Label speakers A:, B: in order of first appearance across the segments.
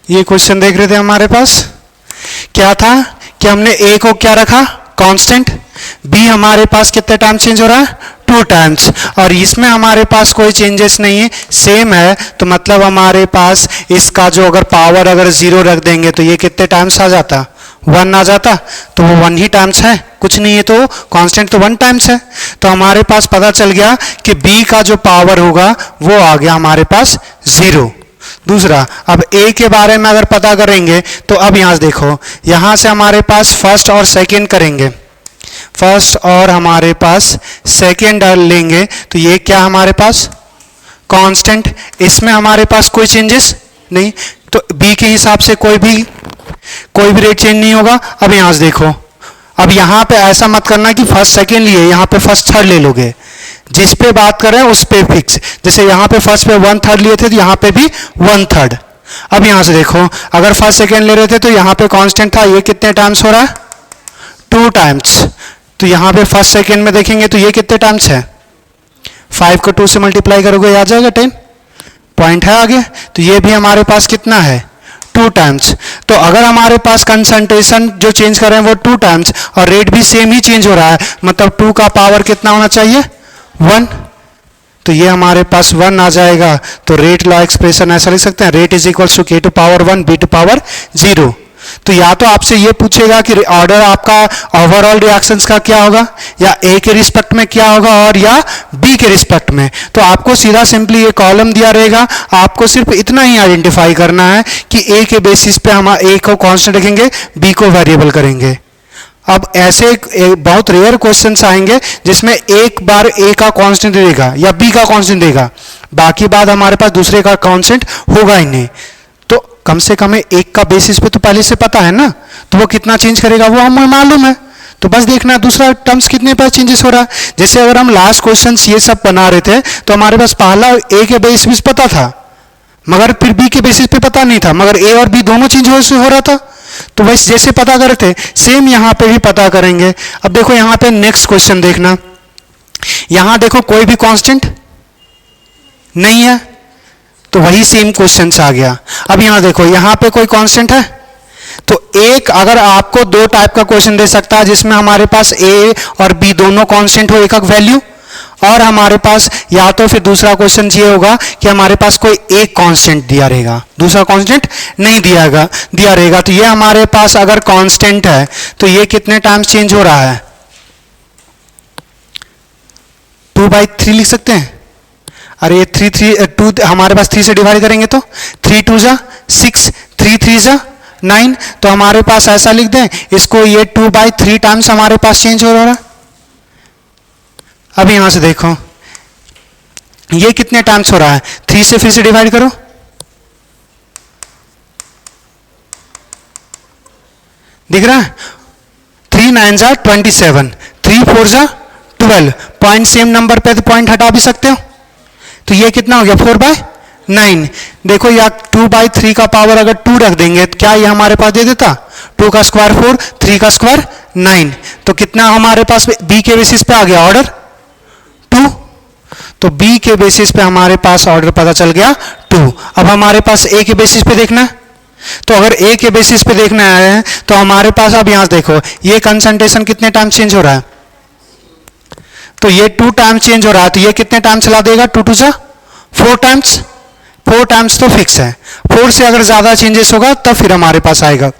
A: ये क्वेश्चन देख रहे थे हमारे पास, क्या था कि हमने ए को क्या रखा कांस्टेंट, बी हमारे पास कितने टाइम चेंज हो रहा है 2 टाइम्स, और इसमें हमारे पास कोई चेंजेस नहीं है, सेम है, तो मतलब हमारे पास इसका जो अगर पावर अगर 0 रख देंगे तो ये कितने टाइम्स आ जाता 1 आ जाता, तो वो 1 ही टाइम्स है, कुछ नहीं है, तो कांस्टेंट तो 1 टाइम्स है। तो हमारे पास पता चल गया कि बी का जो पावर होगा वो आ गया हमारे पास 0। दूसरा, अब ए के बारे में अगर पता करेंगे तो अब यहां देखो, यहां से हमारे पास फर्स्ट और सेकंड करेंगे, फर्स्ट और हमारे पास सेकंड लेंगे, तो ये क्या हमारे पास कांस्टेंट, इसमें हमारे पास कोई चेंजेस नहीं, तो बी के हिसाब से कोई भी रेट चेंज नहीं होगा। अब यहां से देखो, अब यहां पे ऐसा मत करना कि फर्स्ट सेकंड लिए, यहां पे फर्स्ट थर्ड ले लोगे, जिस पे बात कर रहे हैं उस पे फिक्स, जैसे यहां पे फर्स्ट पे 1/3 लिए थे तो यहां पे भी 1/3। अब यहां से देखो, अगर फर्स्ट सेकंड ले रहे थे तो यहां पे कांस्टेंट था, ये कितने टाइम्स हो रहा है 2 टाइम्स, तो यहां पे फर्स्ट सेकंड में देखेंगे तो ये कितने टाइम्स है 5 को 2 से मल्टीप्लाई करोगे आ जाएगा 10 पॉइंट है आगे, तो ये भी हमारे पास कितना है 2 टाइम्स। तो अगर हमारे पास कंसंट्रेशन जो चेंज कर रहे हैं वो 2 टाइम्स और रेट भी सेम ही चेंज हो रहा है, मतलब 2 का पावर कितना होना चाहिए 1, तो ये हमारे पास 1 आ जाएगा। तो रेट लॉ एक्सप्रेशन ऐसा लिख सकते हैं, rate is equals to K to power 1 B to power 0। तो या तो आपसे ये पूछेगा कि ऑर्डर आपका ओवरऑल रिएक्शंस का क्या होगा, या ए के रिस्पेक्ट में क्या होगा और या बी के रिस्पेक्ट में, तो आपको सीधा सिंपली ये कॉलम दिया रहेगा, आपको सिर्फ इतना ही आइडेंटिफाई करना है कि ए के बेसिस पे हम ए को कांस्टेंट रखेंगे, बी को वेरिएबल करेंगे। अब ऐसे बहुत रेयर क्वेश्चंस आएंगे जिसमें एक बार ए का कांस्टेंट देगा या बी का कांस्टेंट देगा, बाकी बात हमारे पास दूसरे का कांस्टेंट होगा ही नहीं, तो कम से कम एक का बेसिस पे तो पहले से पता है ना, तो वो कितना चेंज करेगा वो हमें मालूम है, तो बस देखना दूसरा टर्म्स कितने पर चेंजेस हो रहा है। जैसे अगर हम लास्ट क्वेश्चन ये सब बना रहे थे तो हमारे पास पहला ए के बेसिस पता था मगर फिर बी के बेसिस पे पता नहीं था, मगर ए और बी दोनों चेंज हो रहा था, तो वैसे जैसे पता करे थे सेम यहां पे भी पता करेंगे। अब देखो यहां पे नेक्स्ट क्वेश्चन देखना, यहां देखो कोई भी कांस्टेंट नहीं है, तो वही सेम क्वेश्चन आ गया। अब यहां देखो यहां पे कोई कांस्टेंट है, तो एक अगर आपको 2 टाइप का क्वेश्चन दे सकता है जिसमें हमारे पास ए और बी दोनों कांस्टेंट हो एक एक वैल्यू, और हमारे पास या तो फिर दूसरा क्वेश्चन ये होगा कि हमारे पास कोई एक कांस्टेंट दिया रहेगा, दूसरा कांस्टेंट नहीं दिया रहेगा। तो ये हमारे पास अगर कांस्टेंट है तो ये कितने टाइम्स चेंज हो रहा है 2/3 लिख सकते हैं, अरे ये 2 हमारे पास 3 से डिवाइड करेंगे तो 3 2 जा 6, 3 3 जा 9, तो हमारे पास ऐसा लिख दें इसको, ये 2/3 टाइम्स हमारे पास चेंज हो रहा है। अब यहां से देखो ये कितने टाइम्स हो रहा है, 3 से फिर से डिवाइड करो, दिख रहा है 3 9 जा 27, 3 4 जा 12, पॉइंट सेम नंबर पे तो पॉइंट हटा भी सकते हो, तो ये कितना हो गया 4/9। देखो या 2/3 का पावर अगर 2 रख देंगे तो क्या ये हमारे पास दे देता 2 का स्क्वायर 4, 3 का स्क्वायर 9, तो कितना हमारे पास बी के बेसिस पे आ गया ऑर्डर 2, तो बी के बेसिस पे हमारे पास ऑर्डर पता चल गया 2। अब हमारे पास ए के बेसिस पे देखना है, तो अगर ए के बेसिस पे देखना है तो हमारे पास अब यहां देखो ये कंसंट्रेशन कितने टाइम चेंज हो रहा है, तो ये 2 टाइम चेंज हो रहा है, तो ये कितने टाइम चला देगा 2 2 जा 4 टाइम्स, 4 टाइम्स तो फिक्स है, 4 से अगर ज्यादा चेंजेस होगा तब फिर हमारे पास आएगा।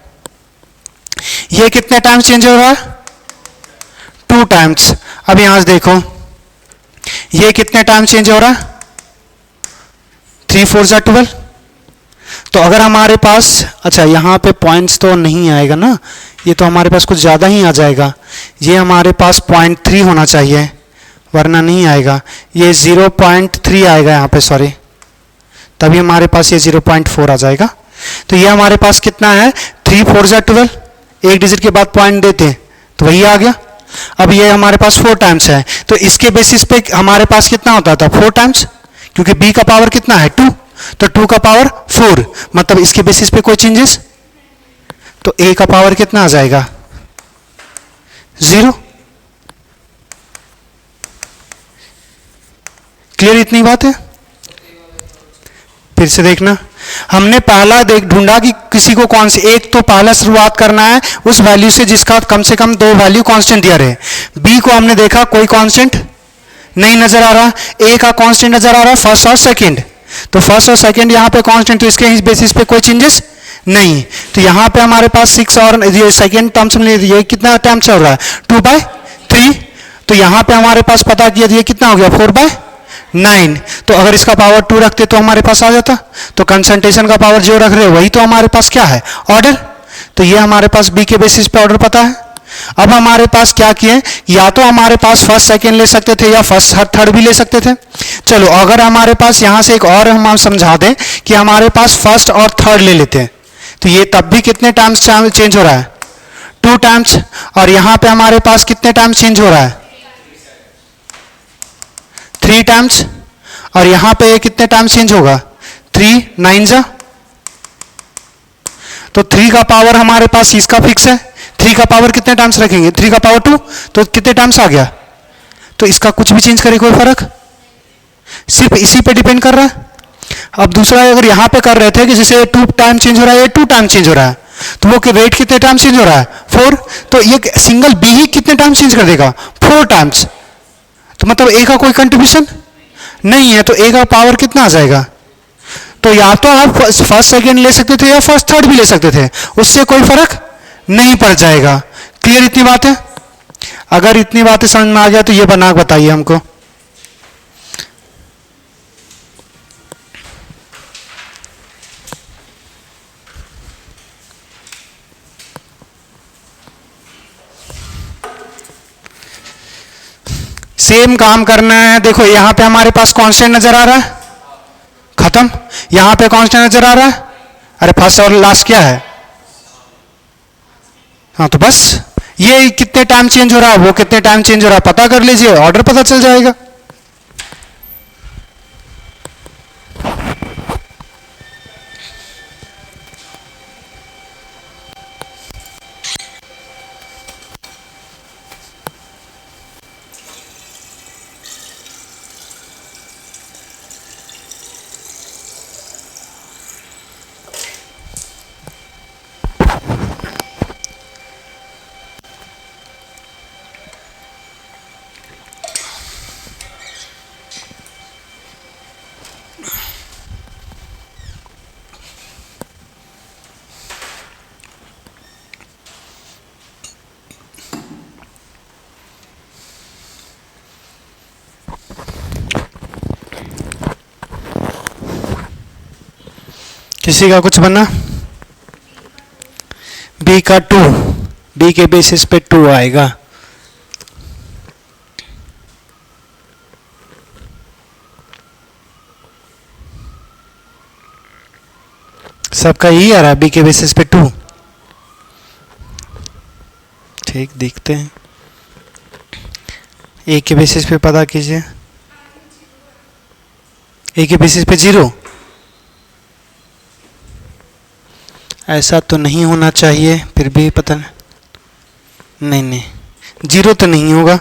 A: ये कितने टाइम चेंज हो रहा है 2 टाइम्स। अब यहां से देखो ये कितने टाइम चेंज हो रहा है 3 4 जा 12, तो अगर हमारे पास अच्छा यहां पे पॉइंट्स तो नहीं आएगा ना, ये तो हमारे पास कुछ ज्यादा ही आ जाएगा, ये हमारे पास 0.3 होना चाहिए वरना नहीं आएगा, ये 0.3 आएगा यहाँ पे, सॉरी, तभी हमारे पास ये 0.4 आ जाएगा। तो ये हमारे पास कितना है 3 4 जा 12, एक डिजिट के बाद पॉइंट देते हैं तो वही आ गया। अब ये हमारे पास 4 टाइम्स है, तो इसके बेसिस पे हमारे पास कितना होता था 4 टाइम्स, क्योंकि बी का पावर कितना है 2, तो 2 का पावर 4, मतलब इसके बेसिस पे कोई चेंजेस, तो ए का पावर कितना आ जाएगा 0। क्लियर इतनी बात है, फिर से देखना हमने पहला देख ढूंढा कि किसी को कौन सी एक तो पहला शुरुआत करना है उस वैल्यू से जिसका कम से कम दो वैल्यू कांस्टेंट दिया रहे। बी को हमने देखा कोई कांस्टेंट नहीं नजर आ रहा, ए का कांस्टेंट नजर आ रहा फर्स्ट और सेकंड, तो फर्स्ट और सेकंड यहाँ पे कांस्टेंट, तो इसके बेसिस पे कोई चेंजेस नहीं। तो यहाँ पे हमारे पास 6 और ये सेकंड टर्म्स में ये कितना टाइम चल रहा है 2/3, तो यहाँ पे हमारे पास पता किया ये कितना हो गया 4/9। तो अगर इसका पावर 2 रखते तो हमारे पास आ जाता, तो कंसंट्रेशन का पावर जो रख रहे वही तो हमारे पास क्या है ऑर्डर, तो ये हमारे पास बी के बेसिस पे ऑर्डर पता है। अब हमारे पास क्या किए, या तो हमारे पास फर्स्ट सेकंड ले सकते थे या फर्स्ट थर्ड भी ले सकते थे। चलो अगर हमारे पास यहां से एक और हम समझा दें कि हमारे पास फर्स्ट और थर्ड ले लेते हैं, तो ये तब भी कितने टाइम्स चेंज हो रहा है 2 टाइम्स, और यहां पे हमारे पास कितने टाइम्स चेंज हो रहा है 3 टाइम्स, और यहां पे कितने टाइम्स चेंज होगा 3 9 जा, तो 3 का पावर हमारे पास इसका फिक्स है, 3 का पावर कितने टाइम्स रखेंगे 3 का पावर 2, तो कितने टाइम्स आ गया, तो इसका कुछ भी चेंज करे कोई फर्क, सिर्फ इसी पे डिपेंड कर रहा है। अब दूसरा अगर यहां पे कर रहे थे कि जैसे 2 टाइम चेंज हो रहा है ये 2 टाइम चेंज हो रहा है, तो वो रेट कितने टाइम चेंज हो रहा है 4, तो ये सिंगल बी ही कितने टाइम चेंज कर देगा 4 टाइम्स, तो मतलब ए का कोई कंट्रीब्यूशन नहीं है, तो ए का पावर कितना आ जाएगा, तो या तो आप फर्स्ट सेकंड ले सकते थे या फर्स्ट थर्ड भी ले सकते थे, उससे कोई फर्क नहीं पड़ जाएगा। क्लियर इतनी बात है, अगर इतनी बातें समझ में आ गया तो ये बना के बताइए हमको। सेम काम करना है, देखो यहां पे हमारे पास कांस्टेंट नजर आ रहा है, खत्म, यहां पे कांस्टेंट नजर आ रहा है, अरे फर्स्ट और लास्ट क्या है, हाँ तो बस ये कितने टाइम चेंज हो रहा है वो कितने टाइम चेंज हो रहा है पता कर लीजिए, ऑर्डर पता चल जाएगा। किसी का कुछ बनना, बी का 2, बी के बेसिस पे 2 आएगा, सबका यही आ रहा है बी के बेसिस पे 2, ठीक देखते हैं, ए के बेसिस पे पता कीजिए, ए के बेसिस पे 0, ऐसा तो नहीं होना चाहिए, फिर भी पता नहीं, नहीं 0 तो नहीं होगा,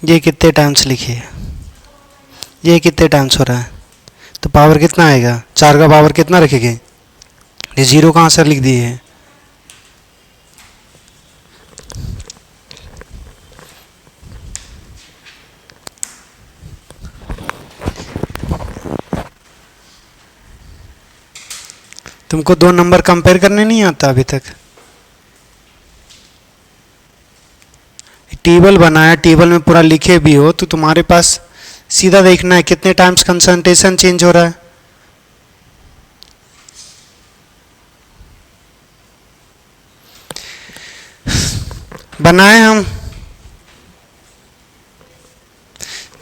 A: ये कितने टाइम्स लिखिए, ये कितने टाइम्स हो रहा है, तो पावर कितना आएगा 4 का पावर कितना रखेंगे, ये 0 का आंसर लिख दिए है, तुमको 2 नंबर कंपेयर करने नहीं आता अभी तक, टेबल बनाया, टेबल में पूरा लिखे भी हो तो तुम्हारे पास सीधा देखना है कितने टाइम्स कंसंट्रेशन चेंज हो रहा है। बनाए हम,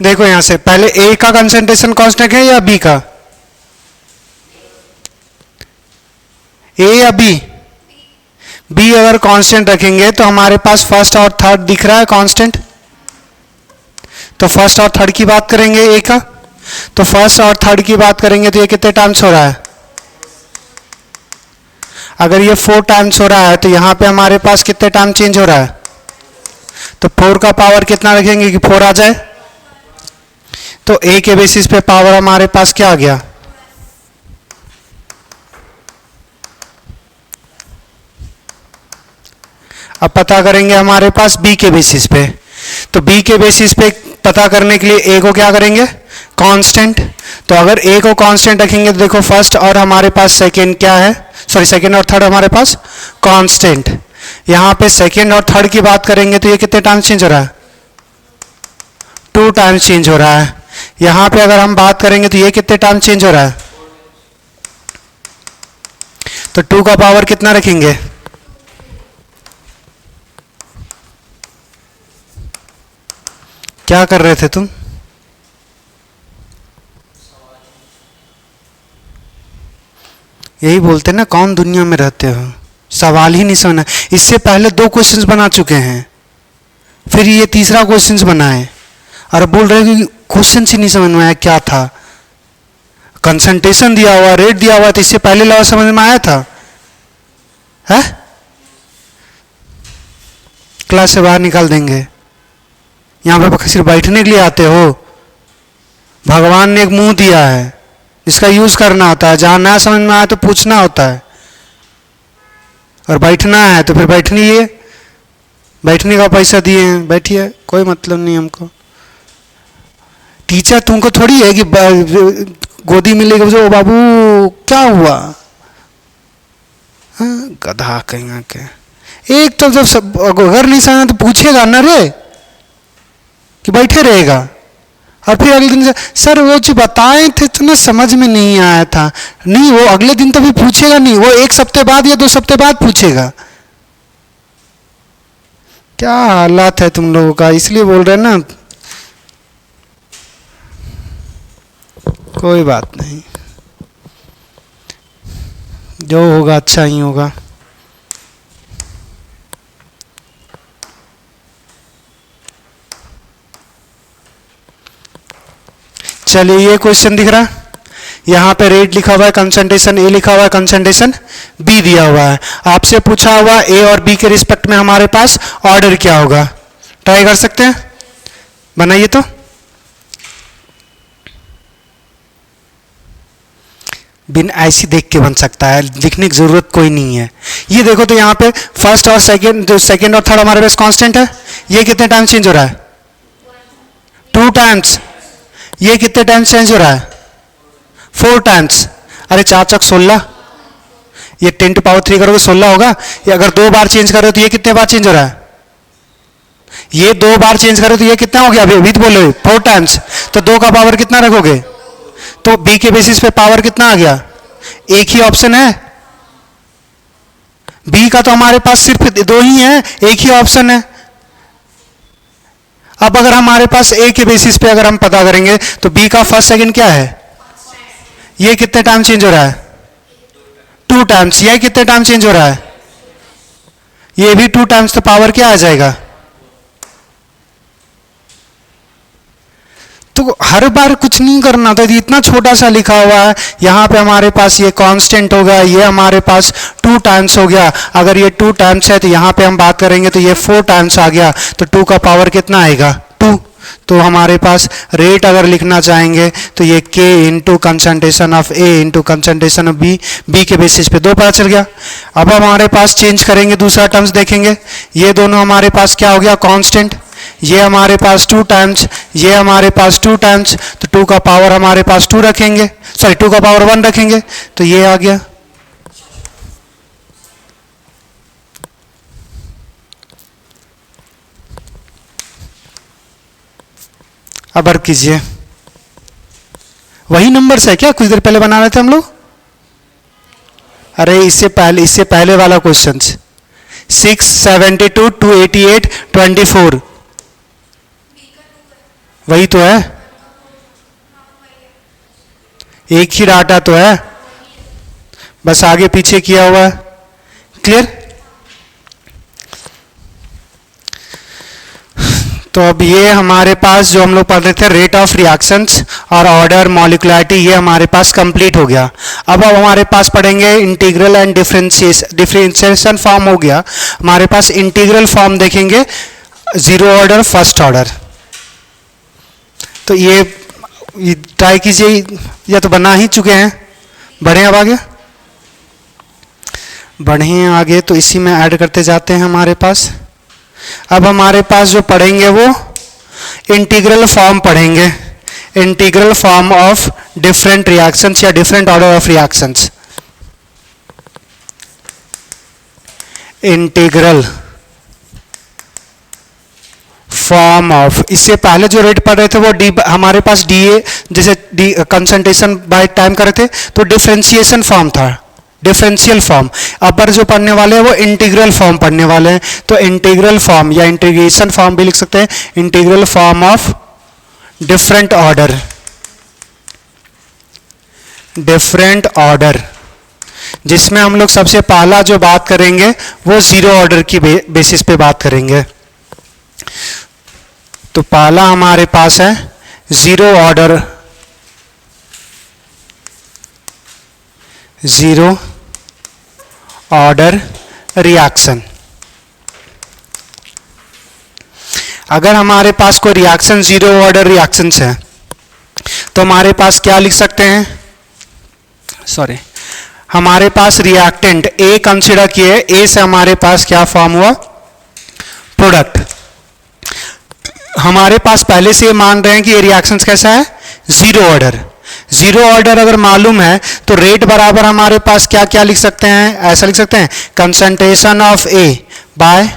A: देखो यहां से पहले ए का कंसंट्रेशन कांस्टेंट है या बी का, ए या बी, बी अगर कांस्टेंट रखेंगे तो हमारे पास फर्स्ट और थर्ड दिख रहा है कांस्टेंट, तो फर्स्ट और थर्ड की बात करेंगे ए का, तो फर्स्ट और थर्ड की बात करेंगे तो ये कितने टाइम्स हो रहा है, अगर ये 4 टाइम्स हो रहा है तो यहां पे हमारे पास कितने टाइम चेंज हो रहा है, तो 4 का पावर कितना रखेंगे कि 4 आ जाए, तो ए के बेसिस पे पावर हमारे पास क्या आ गया, अब पता करेंगे हमारे पास बी के बेसिस पे, तो बी के बेसिस पे पता करने के लिए ए को क्या करेंगे कांस्टेंट, तो अगर ए को कांस्टेंट रखेंगे तो देखो फर्स्ट और हमारे पास सेकंड क्या है, सॉरी सेकंड और थर्ड हमारे पास कांस्टेंट, यहां पे सेकंड और थर्ड की बात करेंगे तो ये कितने टाइम्स चेंज हो रहा है, 2 टाइम्स चेंज हो रहा है, यहां पे अगर हम बात करेंगे तो ये कितने टाइम चेंज हो रहा है, तो 2 का पावर कितना रखेंगे, क्या कर रहे थे तुम, यही बोलते ना कौन दुनिया में रहते हो, सवाल ही नहीं समझना, इससे पहले 2 क्वेश्चंस बना चुके हैं, फिर ये तीसरा क्वेश्चंस बनाए और बोल रहे कि क्वेश्चन ही नहीं समझ में आया क्या था, कंसंट्रेशन दिया हुआ, रेट दिया हुआ, तो इससे पहले लॉ समझ में आया था, है क्लास से बाहर निकाल देंगे, यहां पे सिर्फ बैठने के लिए आते हो, भगवान ने एक मुंह दिया है जिसका यूज करना होता है, जहां ना समझ में आए तो पूछना होता है, और बैठना है तो फिर बैठनी, बैठने का पैसा दिए हैं बैठिए, कोई मतलब नहीं हमको, टीचर तुमको थोड़ी है कि गोदी में लेके ओ बाबू क्या हुआ, गधा कहीं के, एक तो जब सब अगर नहीं समझा तो पूछेगा ना रे कि बैठे रहेगा, और फिर अगले दिन से सर वो जो बताए थे तो ना समझ में नहीं आया था, नहीं वो अगले दिन तो भी पूछेगा नहीं, वो 1 हफ्ते बाद या 2 हफ्ते बाद पूछेगा, क्या हालात है तुम लोगों का, इसलिए बोल रहे हैं ना, कोई बात नहीं, जो होगा अच्छा ही होगा। चलिए ये क्वेश्चन दिख रहा है, यहां पे रेट लिखा हुआ है, कंसंट्रेशन ए लिखा हुआ है, कंसंट्रेशन बी दिया हुआ है, आपसे पूछा हुआ ए और बी के रिस्पेक्ट में हमारे पास ऑर्डर क्या होगा, ट्राई कर सकते हैं, बनाइए तो, बिन ऐसी देख के बन सकता है, लिखने की जरूरत कोई नहीं है, ये देखो तो यहाँ पे फर्स्ट और सेकंड, जो सेकंड और थर्ड हमारे पास कांस्टेंट है, ये कितने टाइम चेंज हो रहा है, 2 टाइम्स, ये कितने टाइम्स चेंज हो रहा है, 4 टाइम्स, अरे 4 चौक 16, ये 10 टू पावर 3 करोगे 16 होगा, ये अगर 2 बार चेंज करो तो ये कितने बार चेंज हो रहा है, ये 2 बार चेंज करो तो ये कितना हो गया, अभी तो बोलो 4 टाइम्स, तो 2 का पावर कितना रखोगे, तो बी के बेसिस पे पावर कितना आ गया, एक ही ऑप्शन है, बी का तो हमारे पास सिर्फ 2 ही है, एक ही ऑप्शन है, अब अगर हमारे पास ए के बेसिस पे अगर हम पता करेंगे तो बी का फर्स्ट सेकंड क्या है, ये कितने टाइम चेंज हो रहा है, 2 टाइम्स, ये कितने टाइम चेंज हो रहा है, ये भी 2 टाइम्स, तो पावर क्या आ जाएगा, तो हर बार कुछ नहीं करना था, इतना छोटा सा लिखा हुआ है, यहां पे हमारे पास ये कांस्टेंट हो गया, ये हमारे पास 2 टाइम्स हो गया, अगर ये 2 टाइम्स है तो यहां पे हम बात करेंगे तो ये 4 टाइम्स आ गया, तो 2 का पावर कितना आएगा 2, तो हमारे पास रेट अगर लिखना चाहेंगे तो ये k into concentration of A into concentration of B, B के बेसिस पे 2 पता चल गया, अब हमारे पास चेंज करेंगे, दूसरा टर्म्स देखेंगे, ये दोनों हमारे पास क्या हो गया कांस्टेंट, ये हमारे पास 2 टाइम्स, ये हमारे पास 2 टाइम्स, तो 2 का पावर हमारे पास 2 रखेंगे, सॉरी 2 का पावर 1 रखेंगे, तो ये आ गया, अब वर्क कीजिए। वही नंबर्स है क्या कुछ देर पहले बना रहे थे हम लोग? अरे इससे पहले वाला क्वेश्चन 6, 72, 288, 24 वही तो है, एक ही डाटा तो है, बस आगे पीछे किया हुआ है। क्लियर? तो अब ये हमारे पास जो हम लोग पढ़ रहे थे रेट ऑफ रिएक्शंस और ऑर्डर मॉलिक्युलरिटी, ये हमारे पास कंप्लीट हो गया। अब हमारे पास पढ़ेंगे इंटीग्रल एंड डिफरेंशिएशन फॉर्म हो गया। हमारे पास इंटीग्रल फॉर्म देखेंगे, जीरो ऑर्डर, फर्स्ट ऑर्डर। तो ये ट्राई कीजिए, या तो बना ही चुके हैं। बढ़े अब आगे, बढ़े आगे, तो इसी में ऐड करते जाते हैं हमारे पास। अब हमारे पास जो पढ़ेंगे वो इंटीग्रल फॉर्म पढ़ेंगे, integral form of different reactions या different order of reactions. Integral form of, इससे पहले जो रेट पढ़ रहे थे वो डी, हमारे पास डी ए, जैसे डी कंसंट्रेशन बाय टाइम कर रहे थे तो डिफरेंशिएशन फॉर्म था, डिफरेंशियल फॉर्म। अपर जो पढ़ने वाले हैं वो इंटीग्रल फॉर्म पढ़ने वाले हैं। तो इंटीग्रल फॉर्म या इंटीग्रेशन फॉर्म भी लिख सकते हैं, integral form of different order, different order, जिसमें हम लोग सबसे पहला जो बात करेंगे वो जीरो ऑर्डर की बेसिस पे बात करेंगे। तो पहला हमारे पास है zero order, zero order reaction. अगर हमारे पास कोई रिएक्शन जीरो ऑर्डर रिएक्शन है तो हमारे पास क्या लिख सकते हैं, सॉरी, हमारे पास रिएक्टेंट ए कंसीडर किए, ए से हमारे पास क्या फॉर्म हुआ, प्रोडक्ट। हमारे पास पहले से मान रहे हैं कि ये रिएक्शन कैसा है, जीरो ऑर्डर। जीरो ऑर्डर अगर मालूम है तो रेट बराबर हमारे पास क्या क्या लिख सकते हैं, ऐसा लिख सकते हैं, concentration of A by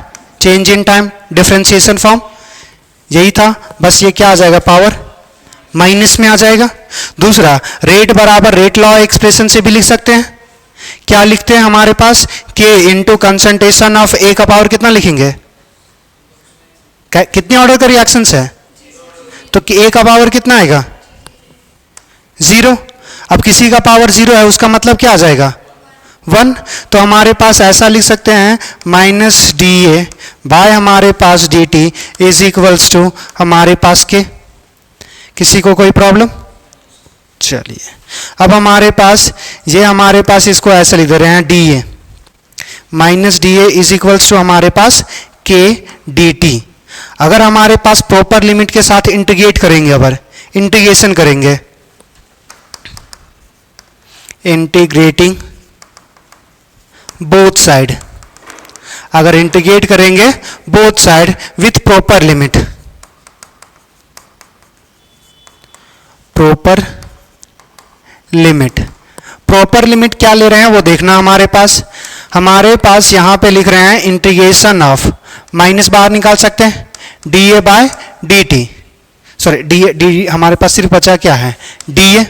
A: change in time, differentiation form यही था। बस ये क्या आ जाएगा, पावर माइनस में आ जाएगा। दूसरा, रेट बराबर रेट लॉ एक्सप्रेशन से भी लिख सकते हैं। क्या लिखते हैं हमारे पास, के इंटू कंसंट्रेशन ऑफ ए का पावर कितना लिखेंगे, कितने ऑर्डर का रिएक्शंस है, तो ए का पावर कितना आएगा, जीरो। अब किसी का पावर जीरो है उसका मतलब क्या आ जाएगा, 1। तो हमारे पास ऐसा लिख सकते हैं, माइनस डी ए बाय हमारे पास D T is equals to हमारे पास के। किसी को कोई प्रॉब्लम? चलिए, अब हमारे पास ये, हमारे पास इसको ऐसा लिख दे रहे हैं, D A minus D A is equals to हमारे पास के डी टी। अगर हमारे पास प्रॉपर लिमिट के साथ इंटीग्रेट करेंगे, अगर इंटीग्रेशन करेंगे, इंटीग्रेटिंग बोथ साइड, अगर इंटीग्रेट करेंगे both side with proper limit, proper limit, proper limit क्या ले रहे हैं वो देखना। हमारे पास यहां पे लिख रहे हैं इंटीग्रेशन ऑफ, माइनस बाहर निकाल सकते हैं, D A by D T, sorry D हमारे पास सिर्फ बचा क्या है, डी ए।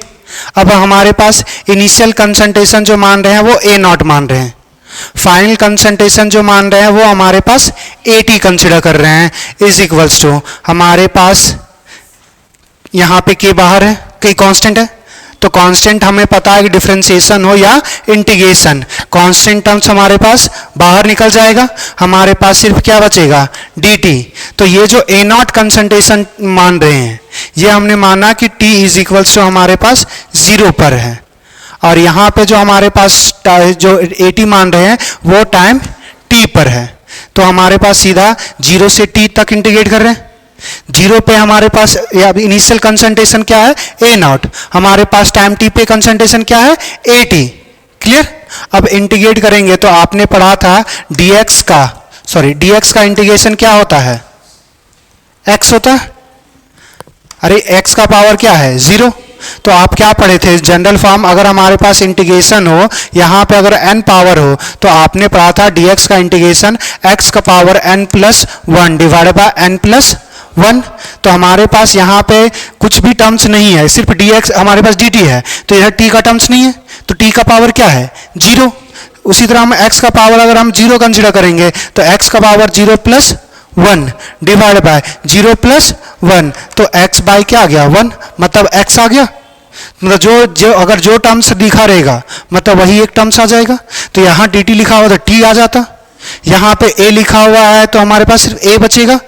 A: अब हमारे पास इनिशियल कंसंट्रेशन जो मान रहे हैं वो ए नॉट मान रहे हैं, फाइनल कंसंट्रेशन जो मान रहे हैं वो हमारे पास ए टी कंसिडर कर रहे हैं, इज इक्वल्स टू हमारे पास यहां पे के बाहर है, के कांस्टेंट है, तो कांस्टेंट हमें पता है कि डिफरेंशिएशन हो या इंटीग्रेशन, कांस्टेंट टर्म्स हमारे पास बाहर निकल जाएगा, हमारे पास सिर्फ क्या बचेगा, dt। तो ये जो ए नॉट कंसंट्रेशन मान रहे हैं ये हमने माना कि t इज इक्वल्स टू हमारे पास 0 पर है, और यहाँ पे जो हमारे पास जो at मान रहे हैं वो टाइम t पर है। तो हमारे पास सीधा 0 से t तक इंटीग्रेट कर रहे हैं। 0 पे हमारे पास इनिशियल कंसंट्रेशन क्या है, ए नॉट, हमारे पास टाइम टी पे कंसंट्रेशन क्या है, ए टी। क्लियर? अब इंटीग्रेट करेंगे तो आपने पढ़ा था dx का, सॉरी dx का इंटीग्रेशन क्या होता है, x होता है। अरे x का पावर क्या है, 0। तो आप क्या पढ़े थे, जनरल फॉर्म, अगर हमारे पास इंटीग्रेशन हो, यहां पे अगर n पावर हो तो आपने पढ़ा था dx का इंटीग्रेशन x का power n+1 divided by n+1 1। तो हमारे पास यहाँ पे कुछ भी टर्म्स नहीं है, सिर्फ dx हमारे पास dt है, तो यह t का टर्म्स नहीं है, तो t का पावर क्या है 0। उसी तरह हम x का पावर अगर हम 0 कंसिडर करेंगे तो x का power 0 plus 1 divide by 0 plus 1, तो x बाय क्या आ गया 1, मतलब x आ गया। मतलब जो अगर जो टर्म्स दिखा रहेगा मतलब वही एक टर्म्स आ जाएगा। तो यहाँ dt लिखा हुआ तो t आ जाता, यहाँ पे a लिखा हुआ है तो हमारे पास सिर्फ a बचेगा।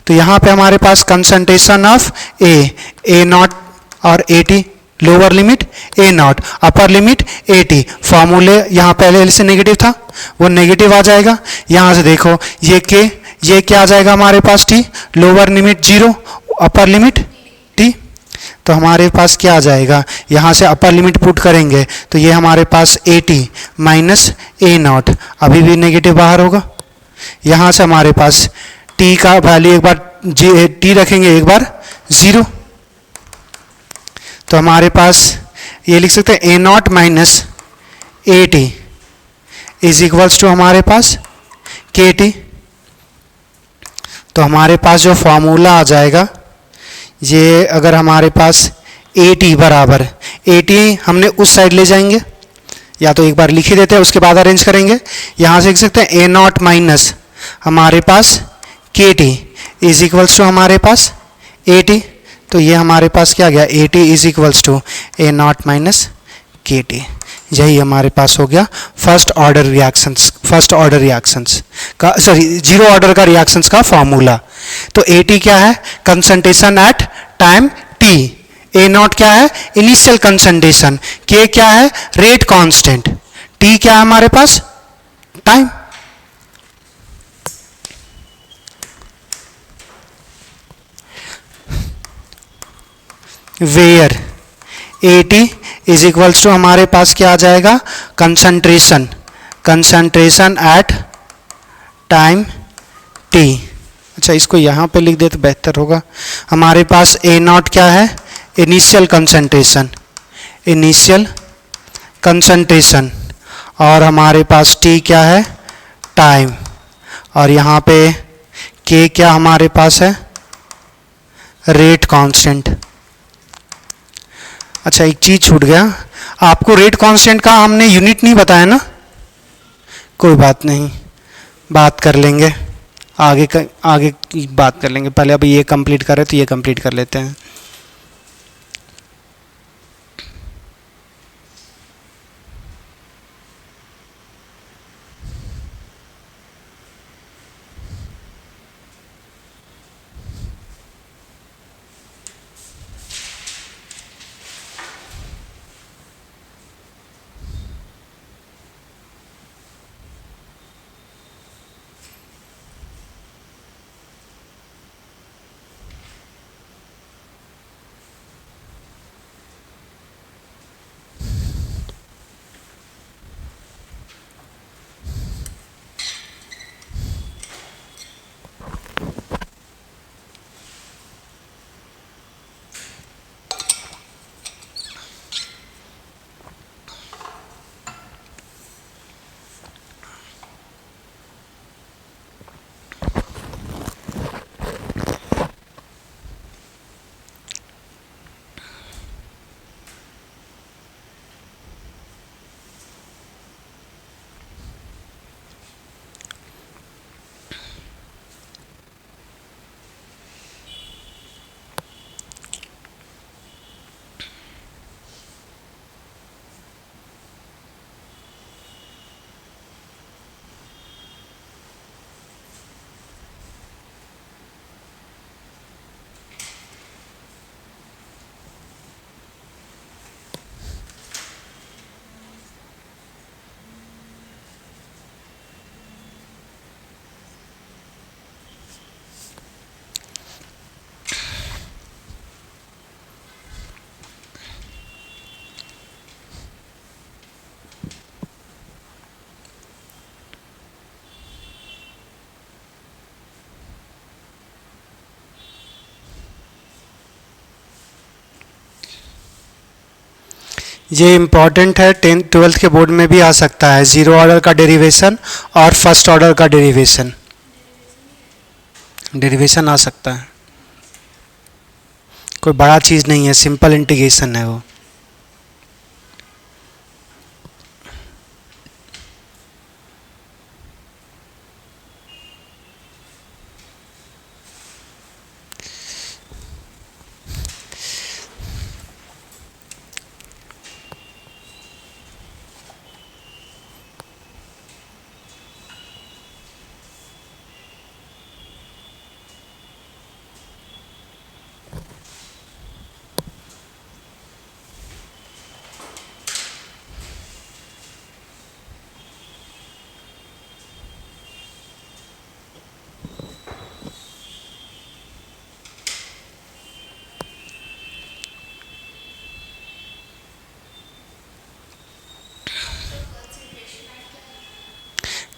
A: तो यहाँ पे हमारे पास कंसंट्रेशन ऑफ a नॉट और a t, lower limit a not, upper limit a t। फॉर्मूले यहाँ पहले से नेगेटिव था वो नेगेटिव आ जाएगा। यहाँ से देखो ये क्या आ जाएगा हमारे पास t, lower limit 0 upper limit t। तो हमारे पास क्या आ जाएगा, यहाँ से अपर लिमिट पुट करेंगे तो ये हमारे पास A T minus A naught, अभी भी नेगेटिव बाहर होगा। यहाँ से हमारे पास t का वैल्यू एक बार t रखेंगे एक बार 0, तो हमारे पास ये लिख सकते हैं A naught minus A T is equals to हमारे पास के टी। तो हमारे पास जो फॉर्मूला आ जाएगा ये अगर हमारे पास ए टी बराबर, ए टी हमने उस साइड ले जाएंगे या तो एक बार लिख ही देते हैं उसके बाद अरेंज करेंगे। यहाँ से लिख सकते हैं ए नॉट माइनस हमारे पास के टी इज इक्वल्स टू हमारे पास ए टी। तो ये हमारे पास क्या गया A T is equals to A naught minus K T. यही हमारे पास हो गया फर्स्ट ऑर्डर रिएक्शंस का, सॉरी जीरो ऑर्डर का रिएक्शंस का फॉर्मूला। तो ए टी क्या है, concentration at time T. A naught क्या है, इनिशियल कंसंट्रेशन। के क्या है, रेट कांस्टेंट। टी क्या है हमारे पास, time. Where A T is equals to हमारे पास क्या आ जाएगा, कंसंट्रेशन एट टाइम टी। अच्छा इसको यहाँ पे लिख दे तो बेहतर होगा। हमारे पास ए नॉट क्या है, इनिशियल कंसंट्रेशन और हमारे पास टी क्या है, टाइम। और यहाँ पे के क्या हमारे पास है, रेट कांस्टेंट। अच्छा एक चीज छूट गया, आपको रेट कांस्टेंट का हमने यूनिट नहीं बताया ना, कोई बात नहीं, बात कर लेंगे आगे की बात कर लेंगे। पहले अभी ये कंप्लीट करें तो ये कंप्लीट कर लेते हैं। ये इम्पॉर्टेंट है, 10th-12th के बोर्ड में भी आ सकता है, जीरो ऑर्डर का डेरिवेशन और फर्स्ट ऑर्डर का डेरिवेशन आ सकता है। कोई बड़ा चीज़ नहीं है, सिंपल इंटीग्रेशन है वो।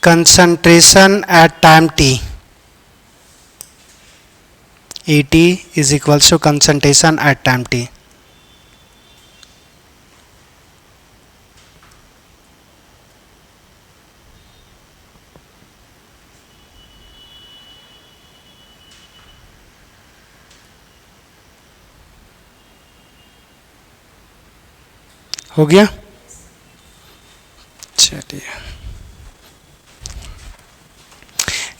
A: Concentration at time t, Et is equals to concentration at time t. हो गया? चलिए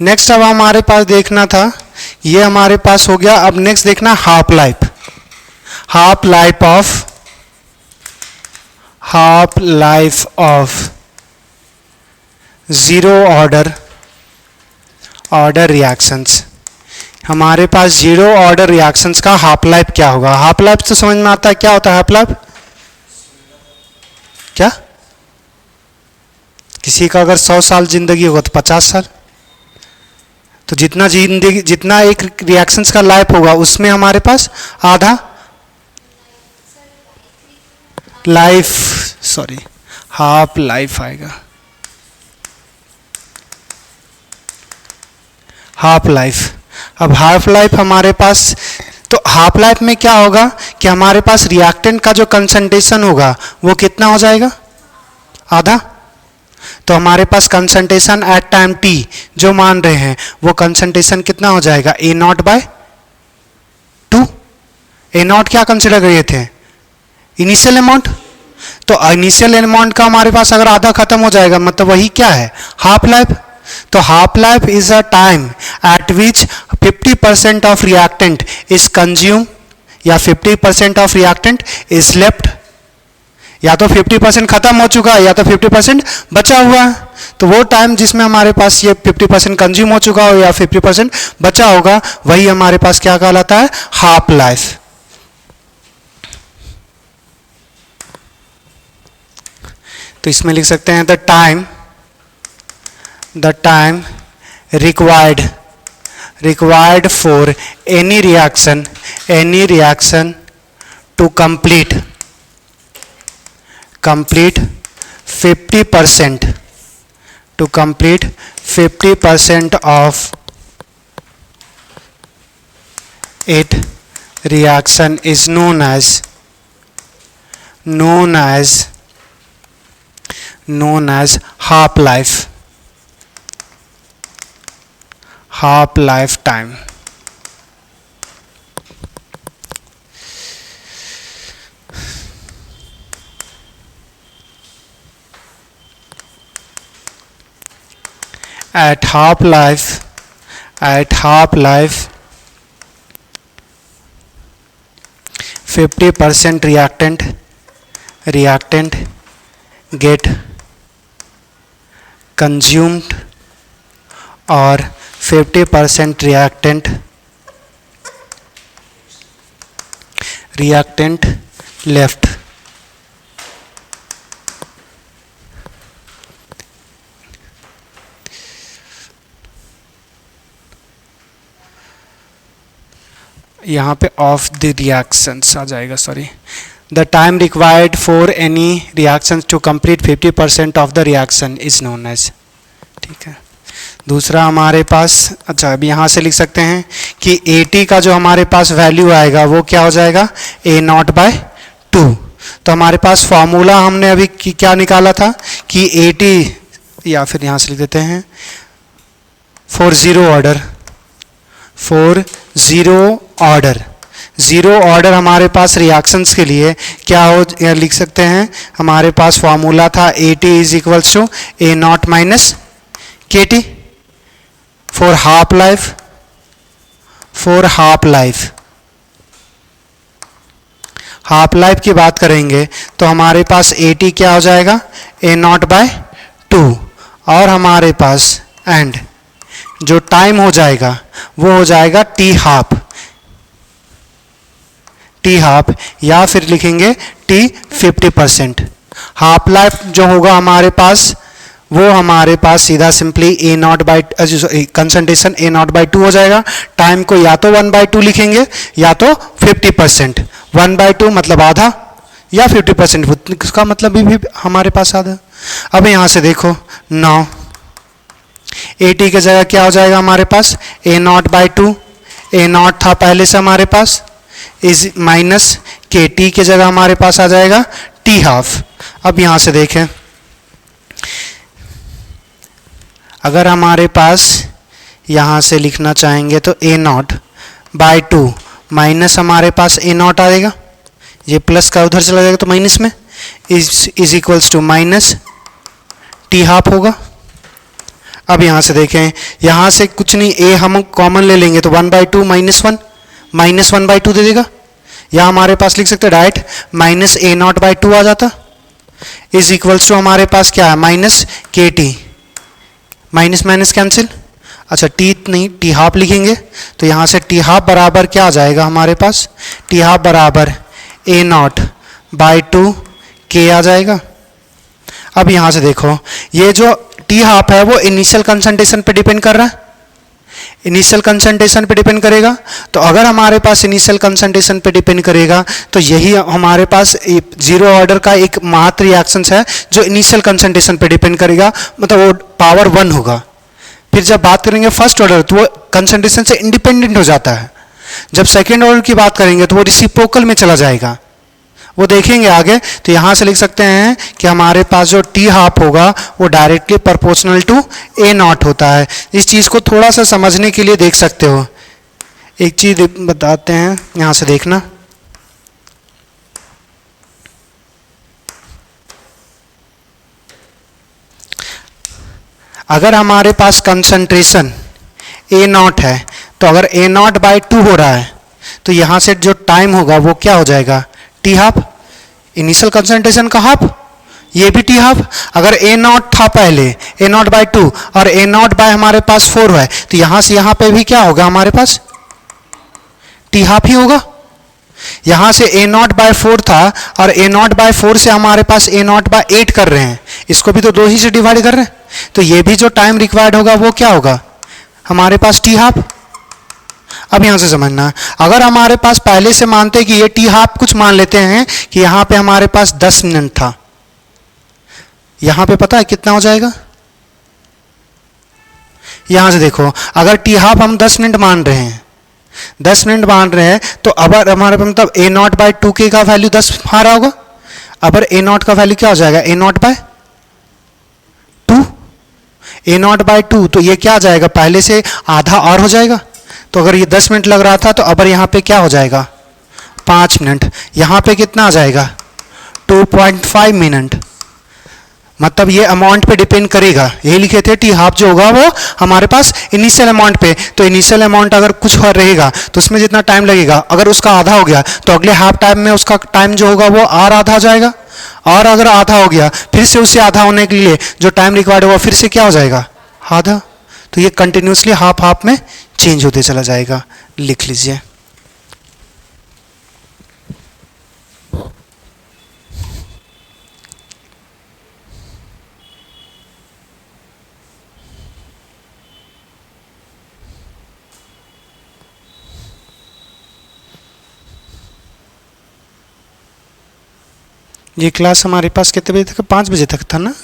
A: नेक्स्ट अब हमारे पास देखना था, ये हमारे पास हो गया। अब नेक्स्ट देखना half life. Half life of zero order reactions. हमारे पास जीरो ऑर्डर रिएक्शंस का हाफ लाइफ क्या होगा? हाफ लाइफ तो समझ में आता है, क्या होता है हाफ लाइफ? क्या किसी का अगर 100 साल जिंदगी होगा तो 50 साल, तो जितना जिंदगी, जितना एक रिएक्शंस का लाइफ होगा उसमें हमारे पास आधा लाइफ, सॉरी हाफ लाइफ आएगा। Half life. अब हाफ लाइफ हमारे पास, तो हाफ लाइफ में क्या होगा कि हमारे पास रिएक्टेंट का जो कंसंट्रेशन होगा वो कितना हो जाएगा? आधा। तो हमारे पास कंसंट्रेशन एट टाइम टी जो मान रहे हैं वो कंसंट्रेशन कितना हो जाएगा? ए नॉट बाय 2। ए नॉट क्या कंसिडर किए थे? Initial amount. तो इनिशियल अमाउंट का हमारे पास अगर आधा खत्म हो जाएगा मतलब वही क्या है? Half life. तो half life is a time at which 50% of reactant is consume या 50% ऑफ रिएक्टेंट इज लेफ्ट। या तो 50% खत्म हो चुका है या तो 50% बचा हुआ है। तो वो टाइम जिसमें हमारे पास ये 50% कंज्यूम हो चुका हो या 50% बचा होगा वही हमारे पास क्या कहलाता है? Half life. तो इसमें लिख सकते हैं the time required for any reaction to complete 50% of it reaction is known as half life time. At half life 50% reactant get consumed और 50% reactant left. यहाँ पे ऑफ द रिएक्शंस आ जाएगा, sorry. The time required for any reaction to complete 50% of the reaction is known as. ठीक है। दूसरा हमारे पास, अच्छा अब यहाँ से लिख सकते हैं कि AT का जो हमारे पास वैल्यू आएगा वो क्या हो जाएगा? A naught by 2। तो हमारे पास फॉर्मूला हमने अभी क्या निकाला था कि AT, या फिर यहाँ से लिख देते हैं for zero order zero order हमारे पास रिएक्शंस के लिए क्या हो या लिख सकते हैं, हमारे पास फॉर्मूला था AT is equals to A naught minus KT for half life, half life की बात करेंगे तो हमारे पास AT क्या हो जाएगा, A नॉट बाय 2, और हमारे पास एंड जो टाइम हो जाएगा वो हो जाएगा T हाफ, या फिर लिखेंगे T 50%। हाफ लाइफ जो होगा हमारे पास वो हमारे पास सीधा simply A not by concentration A not by 2 हो जाएगा। टाइम को या तो 1/2 लिखेंगे या तो 50%। 1/2 मतलब आधा, या 50% इसका मतलब भी हमारे पास आधा। अब यहाँ से देखो 9 AT की जगह क्या हो जाएगा हमारे पास, A not by 2, A not था पहले से हमारे पास, इज माइनस KT की जगह हमारे पास आ जाएगा T हाफ। अब यहाँ से देखें, अगर हमारे पास यहाँ से लिखना चाहेंगे तो A नॉट बाई 2 माइनस हमारे पास A नॉट आएगा, ये प्लस का उधर चला जाएगा तो माइनस में, is equals to minus T half होगा। अब यहाँ से देखें, यहाँ से कुछ नहीं, A हम कॉमन ले लेंगे तो 1/2 माइनस 1/2 दे देगा, या हमारे पास लिख सकते हैं direct minus A not by 2 आ जाता, इज इक्वल्स टू हमारे पास क्या है minus KT, minus minus cancel, अच्छा T नहीं T हाफ लिखेंगे तो यहाँ से T हाफ बराबर क्या आ जाएगा हमारे पास, T हाफ बराबर A नॉट बाई 2 K आ जाएगा। अब यहाँ से देखो, ये जो T हाफ है वो इनिशियल कंसंट्रेशन पे डिपेंड कर रहा है, इनिशियल कंसंट्रेशन पे डिपेंड करेगा। तो अगर हमारे पास इनिशियल कंसंट्रेशन पे डिपेंड करेगा तो यही हमारे पास जीरो ऑर्डर का एक मात्र रिएक्शंस है जो इनिशियल कंसंट्रेशन पे डिपेंड करेगा, मतलब वो पावर 1 होगा। फिर जब बात करेंगे फर्स्ट ऑर्डर तो वो कंसंट्रेशन से इंडिपेंडेंट हो जाता है। जब सेकेंड ऑर्डर की बात करेंगे तो वो रिसिप्रोकल में चला जाएगा, वो देखेंगे आगे। तो यहाँ से लिख सकते हैं कि हमारे पास जो T हाफ होगा वो directly proportional to A naught होता है। इस चीज़ को थोड़ा सा समझने के लिए देख सकते हो, एक चीज़ बताते हैं, यहाँ से देखना, अगर हमारे पास कंसंट्रेशन A नॉट है तो अगर A नॉट बाई 2 हो रहा है तो यहाँ से जो टाइम होगा वो क्या हो जाएगा, T हाफ, इनिशियल कंसंट्रेशन का हाफ, ये भी T हाफ। अगर A नॉट था पहले A नॉट बाई 2 और A नॉट बाय हमारे पास 4 है तो यहाँ से यहाँ पे भी क्या होगा हमारे पास, T हाफ ही होगा। यहाँ से A नॉट बाय 4 था और A नॉट बाय 4 से हमारे पास A नॉट बाय 8 कर रहे हैं, इसको भी तो 2 ही से डिवाइड कर रहे हैं, तो ये भी जो टाइम रिक्वायर्ड होगा वो क्या होगा हमारे पास T हाफ। अब यहाँ से समझना, अगर हमारे पास पहले से मानते हैं कि ये T हाफ, कुछ मान लेते हैं कि यहाँ पे हमारे पास 10 मिनट था, यहाँ पे पता है कितना हो जाएगा, यहाँ से देखो अगर T हाफ हम 10 मिनट मान रहे हैं, 10 मिनट मान रहे हैं तो अगर हमारे पास मतलब A नॉट बाई 2K का वैल्यू 10 आ रहा होगा, अगर A नॉट का वैल्यू क्या हो जाएगा, A naught by 2, A naught by 2, तो ये क्या आ जाएगा, पहले से आधा और हो जाएगा। तो अगर ये 10 मिनट लग रहा था तो अब यहाँ पे क्या हो जाएगा 5 मिनट, यहाँ पे कितना आ जाएगा 2.5 मिनट, मतलब ये अमाउंट पे डिपेंड करेगा। यही लिखे थे T हाफ जो होगा वो हमारे पास इनिशियल अमाउंट पे, तो इनिशियल अमाउंट अगर कुछ और रहेगा तो उसमें जितना टाइम लगेगा अगर उसका आधा हो गया तो अगले हाफ टाइम में उसका टाइम जो होगा वो और आधा हो जाएगा, और अगर आधा हो गया फिर से उससे आधा होने के लिए जो टाइम रिक्वायर्ड होगा फिर से क्या हो जाएगा आधा। तो ये कंटिन्यूसली हाफ हाफ में चेंज होते चला जाएगा, लिख लीजिए। ये क्लास हमारे पास कितने बजे तक, 5 बजे तक था ना।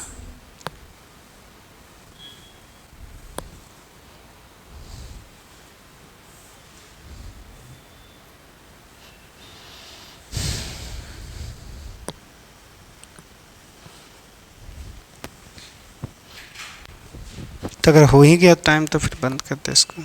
A: तो अगर हो ही गया टाइम तो फिर बंद करते इसको।